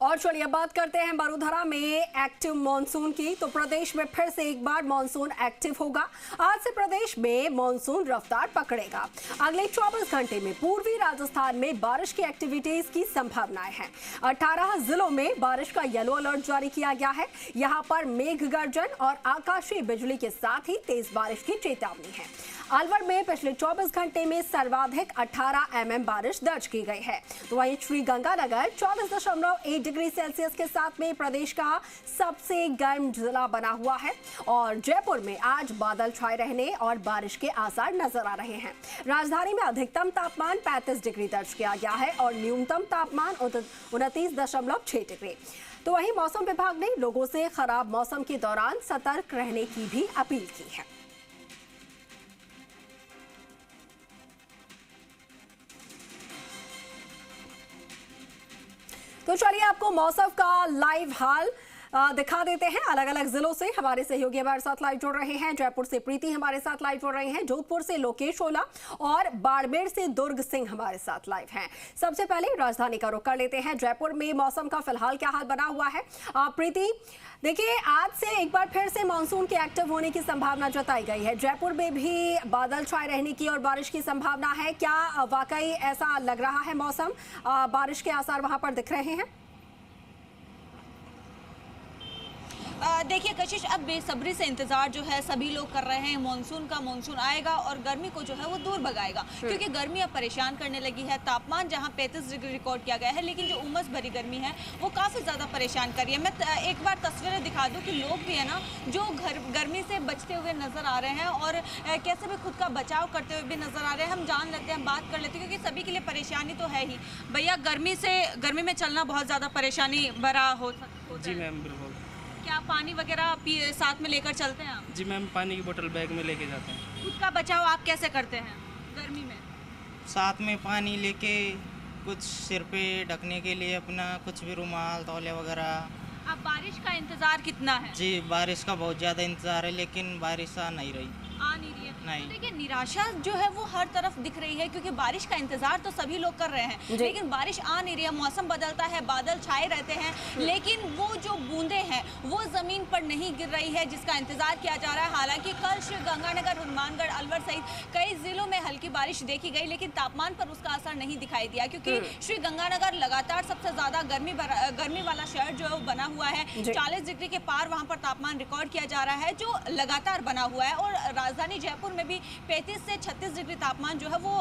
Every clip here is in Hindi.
और चलिए बात करते हैं वडोदरा में एक्टिव मॉनसून की। तो प्रदेश में फिर से एक बार मॉनसून एक्टिव होगा। आज से प्रदेश में मॉनसून रफ्तार पकड़ेगा। अगले 24 घंटे में पूर्वी राजस्थान में बारिश की एक्टिविटीज की संभावनाएं हैं। 18 जिलों में बारिश का येलो अलर्ट जारी किया गया है। यहां पर मेघ गर्जन और आकाशीय बिजली के साथ ही तेज बारिश की चेतावनी है। अलवर में पिछले 24 घंटे में सर्वाधिक 18 mm बारिश दर्ज की गई है। तो वहीं श्रीगंगानगर 24.1 डिग्री सेल्सियस के साथ में प्रदेश का सबसे गर्म जिला बना हुआ है। और जयपुर में आज बादल छाए रहने और बारिश के आसार नजर आ रहे हैं। राजधानी में अधिकतम तापमान 35 डिग्री दर्ज किया गया है और न्यूनतम तापमान 29.6 डिग्री। तो वहीं मौसम विभाग ने लोगों से खराब मौसम के दौरान सतर्क रहने की भी अपील की है। तो चलिए आपको मौसम का लाइव हाल दिखा देते हैं। अलग अलग जिलों से हमारे सहयोगी हमारे साथ लाइव जुड़ रहे हैं। जयपुर से प्रीति हमारे साथ लाइव जुड़ रहे हैं, जोधपुर से लोकेश ओला और बाड़मेर से दुर्ग सिंह हमारे साथ लाइव हैं। सबसे पहले राजधानी का रुख कर लेते हैं। जयपुर में मौसम का फिलहाल क्या हाल बना हुआ है? प्रीति, देखिए आज से एक बार फिर से मानसून के एक्टिव होने की संभावना जताई गई है। जयपुर में भी बादल छाए रहने की और बारिश की संभावना है। क्या वाकई ऐसा लग रहा है मौसम? बारिश के आसार वहां पर दिख रहे हैं? देखिए कशिश, अब बेसब्री से इंतजार जो है सभी लोग कर रहे हैं मानसून का। मानसून आएगा और गर्मी को जो है वो दूर भगाएगा, क्योंकि गर्मी अब परेशान करने लगी है। तापमान जहां 35 डिग्री रिकॉर्ड किया गया है, लेकिन जो उमस भरी गर्मी है वो काफ़ी ज़्यादा परेशान कर रही है। मैं एक बार तस्वीरें दिखा दूँ कि लोग भी है ना जो गर्मी से बचते हुए नज़र आ रहे हैं और कैसे भी खुद का बचाव करते हुए भी नज़र आ रहे हैं। हम जान लेते हैं, बात कर लेते हैं, क्योंकि सभी के लिए परेशानी तो है ही। भैया, गर्मी में चलना बहुत ज़्यादा परेशानी भरा हो सकता है। जी मैम, बिल्कुल। क्या पानी वगैरह साथ में लेकर चलते हैं आप? जी मैम, पानी की बोतल बैग में लेके जाते हैं। खुद का बचाव आप कैसे करते हैं गर्मी में? साथ में पानी लेके, कुछ सिर पे ढकने के लिए अपना कुछ भी रुमाल, तौलिया वगैरह। अब बारिश का इंतजार कितना है? जी बारिश का बहुत ज़्यादा इंतज़ार है, लेकिन बारिश आ नहीं रही। आ नहीं रही है। नहीं। तो देखिए निराशा जो है वो हर तरफ दिख रही है, क्योंकि बारिश का इंतजार तो सभी लोग कर रहे हैं, लेकिन बारिश आ नहीं रही है। मौसम बदलता है, बादल छाए रहते हैं, लेकिन वो जो बूंदे हैं वो जमीन पर नहीं गिर रही है, जिसका इंतजार किया जा रहा है। हालांकि कल श्रीगंगानगर, हनुमानगढ़, अलवर सहित कई जिलों में हल्की बारिश देखी गई, लेकिन तापमान पर उसका असर नहीं दिखाई दिया, क्योंकि श्रीगंगानगर लगातार सबसे ज्यादा गर्मी वाला शहर जो है वो बना हुआ है। 40 डिग्री के पार वहां पर तापमान रिकॉर्ड किया जा रहा है, जो लगातार बना हुआ है। और राजधानी जयपुर में भी 35 से 36 डिग्री तापमान जो है वो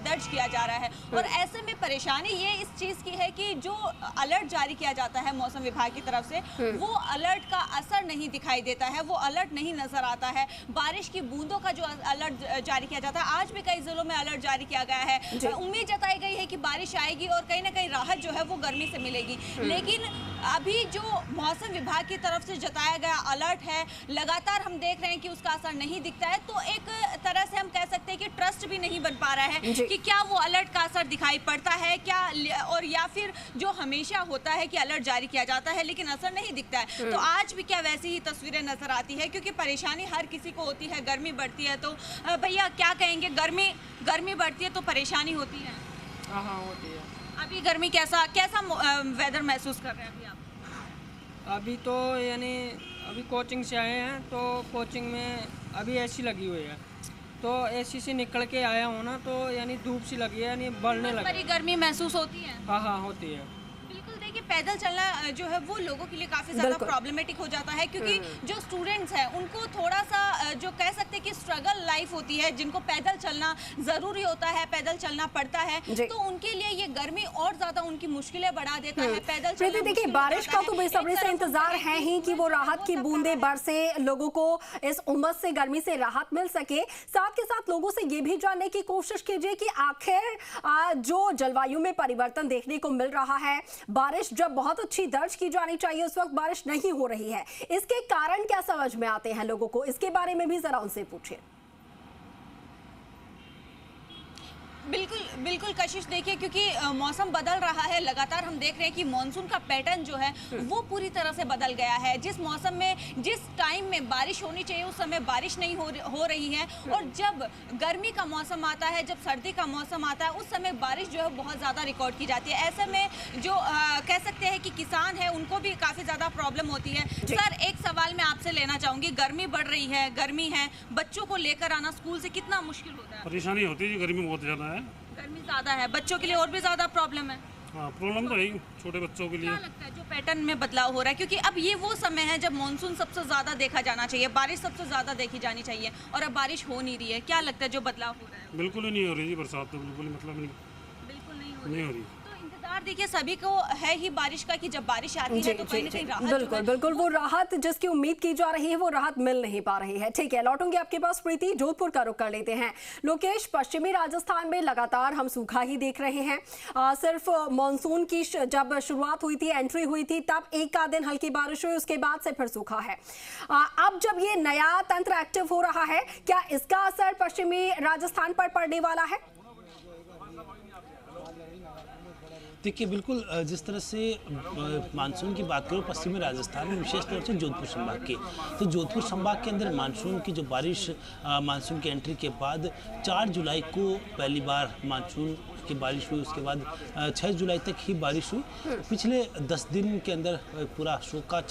दर्ज किया जा रहा है। और ऐसे में परेशानी ये इस चीज की है कि जो अलर्ट जारी किया जाता है मौसम विभाग की तरफ से, वो अलर्ट का असर नहीं दिखाई देता है, वो अलर्ट नहीं नजर आता है। बारिश की बूंदों का जो अलर्ट जारी किया जाता है, आज भी कई जिलों में अलर्ट जारी किया गया है। उम्मीद जताई गई है कि बारिश आएगी और कहीं ना कहीं राहत जो है वो गर्मी से मिलेगी। लेकिन अभी जो मौसम विभाग की तरफ से जताया गया अलर्ट है, लगातार हम देख रहे हैं कि उसका असर नहीं दिखता है। तो एक तरह से हम कह सकते हैं कि ट्रस्ट भी नहीं बन पा रहा है कि क्या वो अलर्ट का असर दिखाई पड़ता है क्या, और या फिर जो हमेशा होता है कि अलर्ट जारी किया जाता है लेकिन असर नहीं दिखता है। तो आज भी क्या वैसी ही तस्वीरें नजर आती है, क्योंकि परेशानी हर किसी को होती है। गर्मी बढ़ती है तो भैया क्या कहेंगे, गर्मी बढ़ती है तो परेशानी होती है? हाँ होती है। अभी गर्मी कैसा वेदर महसूस कर रहे हैं अभी आप? अभी तो यानी अभी कोचिंग से आए हैं, तो कोचिंग में अभी एसी लगी हुई है, तो एसी से निकल के आया हूँ ना, तो यानी धूप सी लगी है, यानी बढ़ने लगी। गर्मी महसूस होती है? हाँ होती है। बिल्कुल। देखिए पैदल चलना जो है वो लोगों के लिए काफ़ी ज़्यादा प्रॉब्लमेटिक हो जाता है, क्योंकि जो स्टूडेंट्स हैं उनको थोड़ा सा जो कह सकते हैं कि स्ट्रगल लाइफ होती है, जिनको पैदल चलना ज़रूरी होता है, पैदल चलना पड़ता है, तो उनके लिए ये गर्मी और ज़्यादा उनकी मुश्किलें बढ़ा देता है। पैदल चलना देखिए बारिश का तो बेसब्री से इंतजार है ही कि वो राहत की बूंदें बरसे, लोगों को इस उमस से, गर्मी से राहत मिल सके। साथ के साथ लोगों से ये भी जानने की कोशिश कीजिए कि आखिर जो जलवायु में परिवर्तन देखने को मिल रहा है, बारिश जब बहुत अच्छी दर्ज की जानी चाहिए उस वक्त बारिश नहीं हो रही है, इसके कारण क्या समझ में आते हैं लोगों को? इसके बारे में भी जरा उनसे पूछिए। बिल्कुल बिल्कुल कशिश, देखिए क्योंकि मौसम बदल रहा है लगातार। हम देख रहे हैं कि मॉनसून का पैटर्न जो है वो पूरी तरह से बदल गया है। जिस मौसम में, जिस टाइम में बारिश होनी चाहिए उस समय बारिश नहीं हो रही है, और जब गर्मी का मौसम आता है, जब सर्दी का मौसम आता है, उस समय बारिश जो है बहुत ज़्यादा रिकॉर्ड की जाती है। ऐसे में जो कह सकते हैं कि किसान है उनको भी काफ़ी ज़्यादा प्रॉब्लम होती है। सर, एक सवाल मैं आपसे लेना चाहूँगी, गर्मी बढ़ रही है, गर्मी है, बच्चों को लेकर आना स्कूल से कितना मुश्किल होता है? परेशानी होती है, गर्मी बहुत ज़्यादा है। गर्मी ज़्यादा है, बच्चों के लिए और भी ज़्यादा प्रॉब्लम है। हाँ, प्रॉब्लम तो है ही छोटे बच्चों के लिए। क्या लगता है जो पैटर्न में बदलाव हो रहा है, क्योंकि अब ये वो समय है जब मानसून सबसे ज़्यादा देखा जाना चाहिए, बारिश सबसे ज़्यादा देखी जानी चाहिए, और अब बारिश हो नहीं रही है। क्या लगता है जो बदलाव हो रहा है? बिल्कुल ही नहीं हो रही जी, बरसात तो बिल्कुल ही मतलब बिल्कुल नहीं हो रही। तो इंतजार देखिए सभी को है ही बारिश का, कि जब बारिश आती है तो कहीं ना कहीं राहत, बिल्कुल बिल्कुल, वो राहत जिसकी उम्मीद की जा रही है वो राहत मिल नहीं पा रही है। ठीक है, लौटूंगी आपके पास प्रीति, जोधपुर का रुख कर लेते हैं। लोकेश, पश्चिमी राजस्थान में लगातार हम सूखा ही देख रहे हैं। सिर्फ मानसून की जब शुरुआत हुई थी, एंट्री हुई थी, तब एक आध दिन हल्की बारिश हुई, उसके बाद से फिर सूखा है। अब जब ये नया तंत्र एक्टिव हो रहा है, क्या इसका असर पश्चिमी राजस्थान पर पड़ने वाला है? देखिए, बिल्कुल जिस तरह से मानसून की बात करो पश्चिमी राजस्थान में, विशेष तौर से जोधपुर संभाग की, तो जोधपुर संभाग के अंदर मानसून की जो बारिश, मानसून की एंट्री के बाद 4 जुलाई को पहली बार मानसून की बारिश हुई। उसके बाद 6 जुलाई तक ही बारिश हुई। पिछले 10 दिन के अंदर पूरा सूखा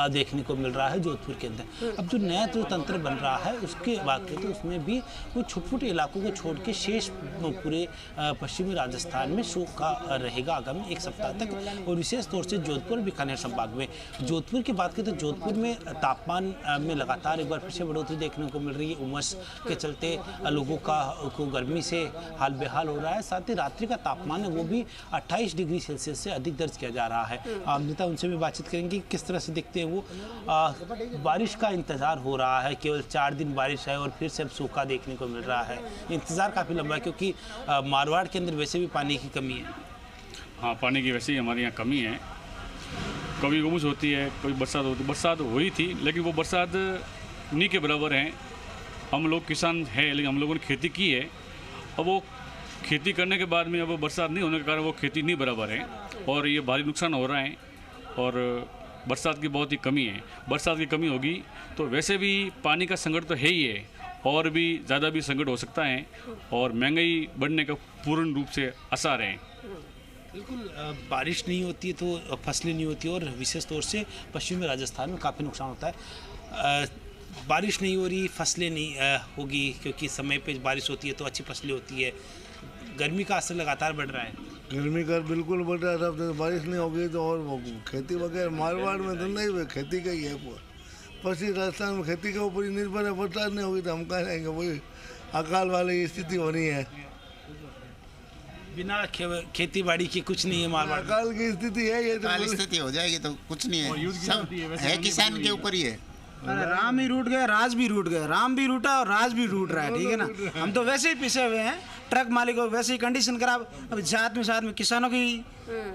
देखने को मिल रहा है जोधपुर के अंदर। अब जो नया जो तंत्र बन रहा है उसके बात करें तो उसमें भी कुछ छोटे छोटे इलाकों को छोड़ के शेष पूरे पश्चिमी राजस्थान में सूखा रहेगा आगामी 1 सप्ताह तक, और विशेष तौर से जोधपुर और बीकानेर संभाग में। जोधपुर की बात करें तो जोधपुर में तापमान में लगातार एक बार फिर से बढ़ोतरी देखने को मिल रही है। उमस के चलते लोगों को गर्मी से हाल बेहाल हो रहा है। साथ ही रात्रि का तापमान है वो भी 28 डिग्री सेल्सियस से अधिक दर्ज किया जा रहा है। अमृता, उनसे भी बातचीत करेंगे किस तरह से दिखते हैं वो। बारिश का इंतजार हो रहा है, केवल 4 दिन बारिश है और फिर से अब सूखा देखने को मिल रहा है। इंतजार काफ़ी लंबा है क्योंकि मारवाड़ के अंदर वैसे भी पानी की कमी है। हाँ, पानी की वैसे ही हमारे यहाँ कमी है। कभी उमस होती है, कभी बरसात होती है। बरसात हुई थी लेकिन वो बरसात नहीं के बराबर है। हम लोग किसान हैं लेकिन हम लोगों ने खेती की है। अब वो खेती करने के बाद में अब बरसात नहीं होने के कारण वो खेती नहीं बराबर है और ये भारी नुकसान हो रहा है। और बरसात की बहुत ही कमी है। बरसात की कमी होगी तो वैसे भी पानी का संकट तो है ही है, और भी ज़्यादा भी संकट हो सकता है और महंगाई बढ़ने का पूर्ण रूप से असर है। बिल्कुल, बारिश नहीं होती है तो फसलें नहीं होती और विशेष तौर से पश्चिमी राजस्थान में काफ़ी नुकसान होता है। बारिश नहीं हो रही, फसलें नहीं होगी क्योंकि समय पे बारिश होती है तो अच्छी फसलें होती है। गर्मी का असर लगातार बढ़ रहा है। गर्मी का बिल्कुल बढ़ रहा है। बारिश नहीं होगी तो और खेती वगैरह मारवाड़ में तो नहीं हुई, खेती का ही है। पश्चिमी राजस्थान में खेती के ऊपर ही निर्भर है। बरसात नहीं होगी तो हम कह रहेंगे वही अकाल वाली स्थिति होनी है। बिना खेती बाड़ी के कुछ नहीं है मारवाड़। अकाल की स्थिति है, ये अकाल स्थिति हो जाएगी तो कुछ नहीं है, सब है किसान के ऊपर ही है। अरे राम ही रूठ गए, राज भी रूठ गए, राम भी रूठा और राज भी रूठ रहा है। ठीक है ना, हम तो वैसे ही पिसे हुए हैं। ट्रक मालिकों की वैसे ही कंडीशन खराब। अब साथ में किसानों की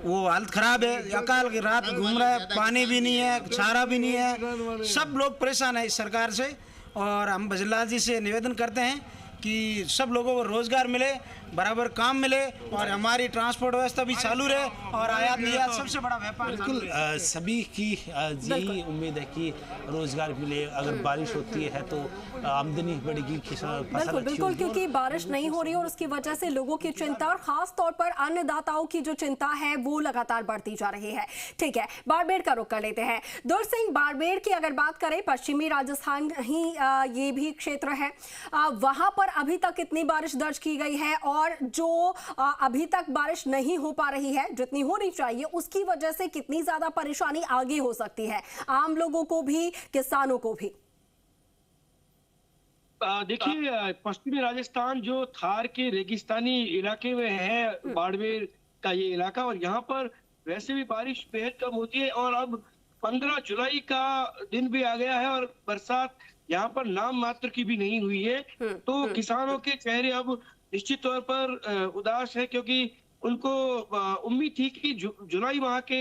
वो हालत खराब है। अकाल की रात घूम रहा है, पानी भी नहीं है, चारा भी नहीं है, सब लोग परेशान है इस सरकार से। और हम भजनलाल जी से निवेदन करते हैं कि सब लोगों को रोजगार मिले, बराबर काम मिले और हमारी ट्रांसपोर्ट व्यवस्था भी चालू रहे और आयात निर्यात सबसे बड़ा व्यापार। बिल्कुल, सभी की यही उम्मीद है कि रोजगार मिले। अगर बारिश होती है तो आमदनी बढ़ेगी, किसान बिल्कुल बिल्कुल, क्योंकि बारिश नहीं हो रही और उसकी वजह से लोगों की चिंता और खास तौर पर अन्नदाताओं की जो चिंता है वो लगातार बढ़ती जा रही है। ठीक है, बाड़मेर का रुख कर लेते हैं। दुर्ग सिंह, बाड़मेर की अगर बात करें, पश्चिमी राजस्थान ही ये भी क्षेत्र है, वहां पर अभी तक कितनी बारिश दर्ज की गई है और जो अभी तक बारिश नहीं हो पा रही है जितनी होनी चाहिए, उसकी वजह से कितनी ज्यादा परेशानी आगे हो सकती है आम लोगों को भी, किसानों को भी? देखिए, पश्चिमी राजस्थान जो थार के रेगिस्तानी इलाके में है, बाड़मेर का ये इलाका, और यहाँ पर वैसे भी बारिश बेहद कम होती है और अब 15 जुलाई का दिन भी आ गया है और बरसात यहाँ पर नाम मात्र की भी नहीं हुई है। तो किसानों के चेहरे अब निश्चित तौर पर उदास है क्योंकि उनको उम्मीद थी कि जुलाई माह के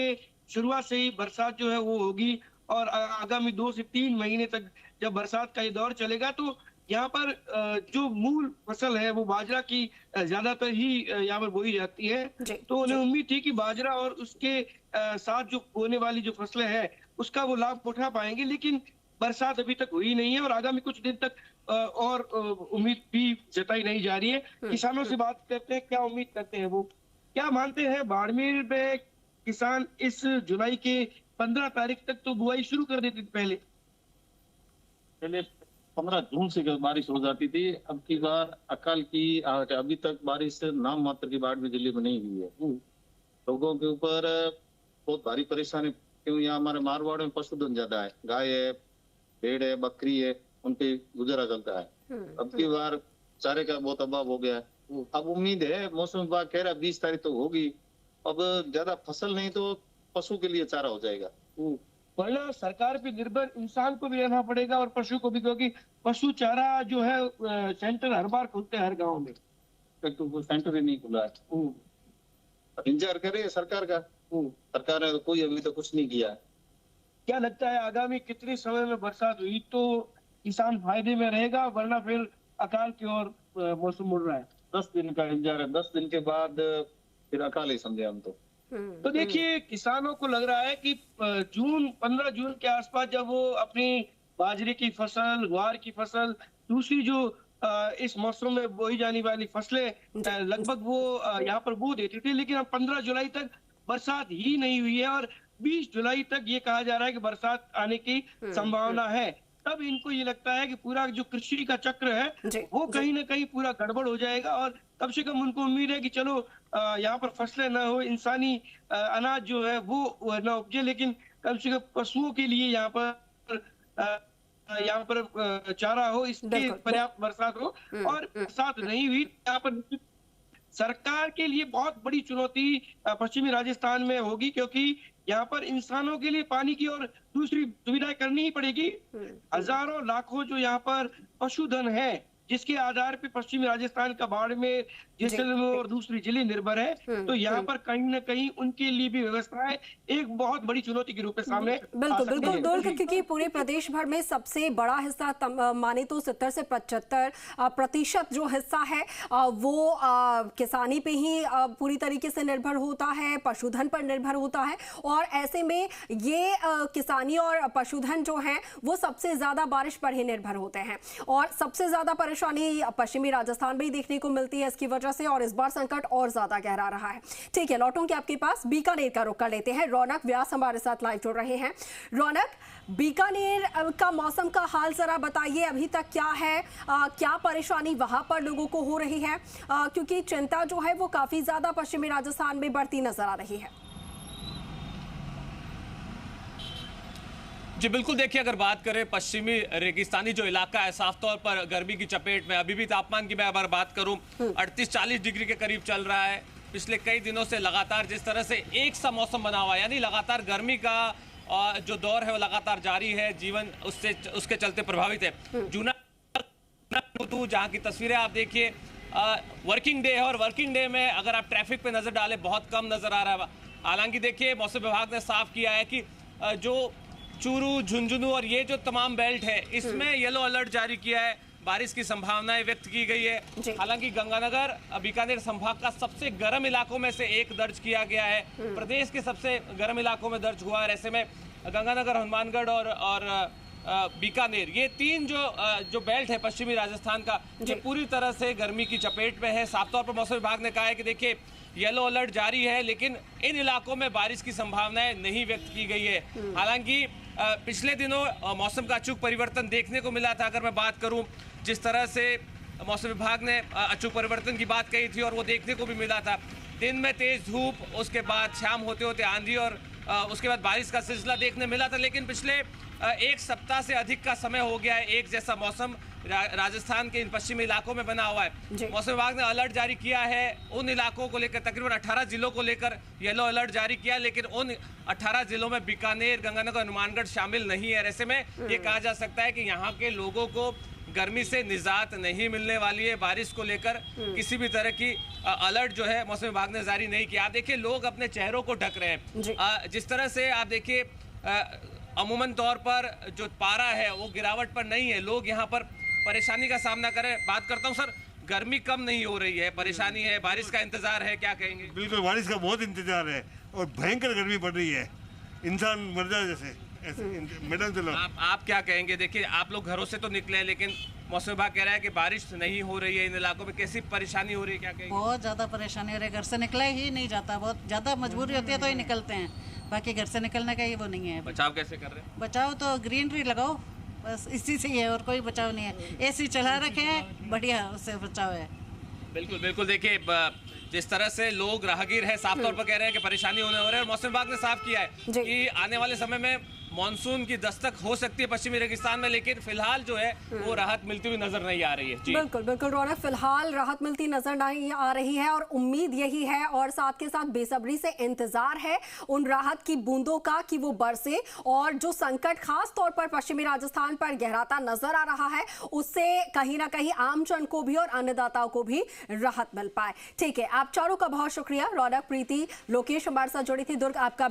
शुरुआत से ही बरसात जो है वो होगी और आगामी 2 से 3 महीने तक जब बरसात का ये दौर चलेगा तो यहाँ पर जो मूल फसल है वो बाजरा की ज्यादातर ही यहाँ पर बोई जाती है, तो उन्हें उम्मीद थी कि बाजरा और उसके साथ जो बोने वाली जो फसलें हैं उसका वो लाभ उठा पाएंगे, लेकिन बरसात अभी तक हुई नहीं है और आगामी कुछ दिन तक और उम्मीद भी जताई नहीं जा रही है। किसानों से बात करते हैं, क्या उम्मीद करते हैं वो, क्या मानते हैं। बाड़मेर में किसान इस जुलाई के 15 तारीख तक तो बुआई शुरू कर देते थे, पहले 15 जून से बारिश हो जाती थी। अब की बार अकाल की अभी तक बारिश नाम मात्र की बाढ़ में जिले में नहीं हुई है। लोगों के ऊपर बहुत भारी परेशानी, क्यों यहाँ हमारे मारवाड़ में पशुधन ज्यादा है, गाय है, भेड़ है, बकरी है, उनपे गुजारा चलता है। अब की बार चारे का बहुत अभाव हो गया है। अब उम्मीद है, मौसम विभाग कह रहा है 20 तारीख तो होगी। अब ज्यादा फसल नहीं तो पशु के लिए चारा हो जाएगा, वरना सरकार पे निर्भर इंसान को भी रहना पड़ेगा और पशु को भी, क्योंकि पशु चारा जो है सेंटर हर बार खुलते हैं हर गांव में, तो सेंटर ही नहीं खुला है। इंतजार करे सरकार का, सरकार ने कोई अभी तक कुछ नहीं किया है। क्या लगता है आगामी कितने समय में बरसात हुई तो किसान फायदे में रहेगा, वरना फिर अकाल की ओर मौसम मुड़ रहा है? 10 दिन का इंतजार है, 10 दिन के बाद फिर अकाल ही समझे हम तो देखिए, किसानों को लग रहा है कि 15 जून के आसपास जब वो अपनी बाजरे की फसल, ग्वार की फसल, दूसरी जो इस मौसम में बोई जाने वाली फसलें लगभग वो यहाँ पर बो देती थी, लेकिन अब 15 जुलाई तक बरसात ही नहीं हुई है और 20 जुलाई तक ये कहा जा रहा है कि बरसात आने की संभावना है। तब इनको ये लगता है कि पूरा जो कृषि का चक्र है वो कहीं ना कहीं पूरा गड़बड़ हो जाएगा और कम से कम उनको उम्मीद है कि चलो यहाँ पर फसलें ना हो, इंसानी अनाज जो है वो ना उपजे, लेकिन कम से कम पशुओं के लिए यहाँ पर चारा हो, इसकी पर्याप्त बरसात हो, और बरसात नहीं हुई। यहाँ पर सरकार के लिए बहुत बड़ी चुनौती पश्चिमी राजस्थान में होगी, क्योंकि यहाँ पर इंसानों के लिए पानी की और दूसरी सुविधाएं करनी ही पड़ेगी। हजारों लाखों जो यहाँ पर पशुधन है, जिसके आधार पे पश्चिमी राजस्थान का बाड़मेर, जैसलमेर और दूसरी जिले निर्भर है, तो यहाँ पर कहीं न कहीं उनके लिए भी व्यवस्थाएं एक बहुत बड़ी चुनौती के रूप में सामने बिल्कुल, क्योंकि पूरे प्रदेश भर में सबसे बड़ा हिस्सा माने तो 70 से 75% जो हिस्सा है वो किसानी पे ही पूरी तरीके से निर्भर होता है, पशुधन पर निर्भर होता है, और ऐसे में ये किसानी और पशुधन जो है वो सबसे ज्यादा बारिश पर ही निर्भर होते हैं और सबसे ज्यादा परेशानी पश्चिमी राजस्थान में ही देखने को मिलती है इसकी वजह से, और इस बार संकट और ज्यादा गहरा रहा है। ठीक है, लौटूंगी आपके पास, बीकानेर का रुख कर लेते हैं। रौनक व्यास हमारे साथ लाइव जुड़ रहे हैं। रौनक, बीकानेर का मौसम का हाल जरा बताइए, अभी तक क्या है, क्या परेशानी वहां पर लोगों को हो रही है, क्योंकि चिंता जो है वो काफी ज्यादा पश्चिमी राजस्थान में बढ़ती नजर आ रही है। जी बिल्कुल, देखिए अगर बात करें पश्चिमी रेगिस्तानी जो इलाका है, साफ तौर पर गर्मी की चपेट में, अभी भी तापमान की मैं अगर बात करूं 38-40 डिग्री के करीब चल रहा है। पिछले कई दिनों से लगातार जिस तरह से एक सा मौसम बना हुआ है, यानी लगातार गर्मी का जो दौर है वो लगातार जारी है, जीवन उसके चलते प्रभावित है। जूनागढ़ जहाँ की तस्वीरें आप देखिए, वर्किंग डे है और वर्किंग डे में अगर आप ट्रैफिक पे नजर डालें बहुत कम नजर आ रहा है। हालांकि देखिए मौसम विभाग ने साफ किया है कि जो चूरू, झुंझुनू और ये जो तमाम बेल्ट है इसमें येलो अलर्ट जारी किया है, बारिश की संभावनाएं व्यक्त की गई है। हालांकि गंगानगर बीकानेर संभाग का सबसे गर्म इलाकों में से एक दर्ज किया गया है, प्रदेश के सबसे गर्म इलाकों में दर्ज हुआ है। ऐसे में गंगानगर, हनुमानगढ़ और बीकानेर, ये तीन जो बेल्ट है पश्चिमी राजस्थान का, ये पूरी तरह से गर्मी की चपेट में है। साफ तौर पर मौसम विभाग ने कहा है कि देखिए येलो अलर्ट जारी है, लेकिन इन इलाकों में बारिश की संभावनाएं नहीं व्यक्त की गई है। हालांकि पिछले दिनों मौसम का अचूक परिवर्तन देखने को मिला था। अगर मैं बात करूं जिस तरह से मौसम विभाग ने अचूक परिवर्तन की बात कही थी और वो देखने को भी मिला था, दिन में तेज धूप, उसके बाद शाम होते होते आंधी और उसके बाद बारिश का सिलसिला देखने मिला था। लेकिन पिछले एक सप्ताह से अधिक का समय हो गया है एक जैसा मौसम राजस्थान के इन पश्चिमी इलाकों में बना हुआ है। मौसम विभाग ने अलर्ट जारी किया है उन इलाकों को लेकर, तकरीबन 18 जिलों को लेकर येलो अलर्ट जारी किया, लेकिन उन 18 जिलों में बीकानेर, गंगानगर, हनुमानगढ़ शामिल नहीं है। ऐसे में ये कहा जा सकता है कि यहाँ के लोगों को गर्मी से निजात नहीं मिलने वाली है। बारिश को लेकर किसी भी तरह की अलर्ट जो है मौसम विभाग ने जारी नहीं किया। आप देखिए लोग अपने चेहरों को ढक रहे हैं। जिस तरह से आप देखिए अमूमन तौर पर जो पारा है वो गिरावट पर नहीं है, लोग यहाँ पर परेशानी का सामना करें। बात करता हूँ सर, गर्मी कम नहीं हो रही है, परेशानी है, बारिश का इंतजार है, क्या कहेंगे? बिल्कुल, बारिश का बहुत इंतजार है और भयंकर गर्मी पड़ रही है, इंसान मर जाए जैसे ऐसे। मैडम चलो, आप क्या कहेंगे? देखिए, आप लोग घरों से तो निकले हैं, लेकिन मौसम विभाग कह रहा है कि बारिश नहीं हो रही है इन इलाकों में, कैसी परेशानी हो रही है, क्या कहेंगे? बहुत ज़्यादा परेशानी हो रही है, घर से निकला ही नहीं जाता, बहुत ज़्यादा मजबूरी होती है तो ही निकलते हैं, बाकी घर से निकलने का ये वो नहीं है। बचाव कैसे कर रहे हैं? बचाव तो ग्रीनरी लगाओ, बस इसी से ही है, और कोई बचाव नहीं है। एसी चला रखे हैं, बढ़िया, उससे बचाव है। बिल्कुल बिल्कुल, देखिए जिस तरह से लोग राहगीर है साफ तौर पर कह रहे हैं कि परेशानी होने हो रही है, और मौसम विभाग ने साफ किया है कि आने वाले समय में मानसून की दस्तक हो सकती है पश्चिमी रेगिस्तान में, लेकिन फिलहाल जो है वो राहत मिलती हुई नजर नहीं आ रही है। बिल्कुल बिल्कुल रौनक, फिलहाल राहत मिलती नजर नहीं आ रही है और उम्मीद यही है और साथ के साथ बेसब्री से इंतजार है उन राहत की बूंदों का कि वो बरसे और जो संकट खास तौर पर पश्चिमी राजस्थान पर गहराता नजर आ रहा है उससे कहीं ना कहीं आमजन को भी और अन्नदाताओं को भी राहत मिल पाए। ठीक है, आप चारों का बहुत शुक्रिया। रौनक, प्रीति, लोकेश हमारे साथ जुड़ी थी। दुर्ग, आपका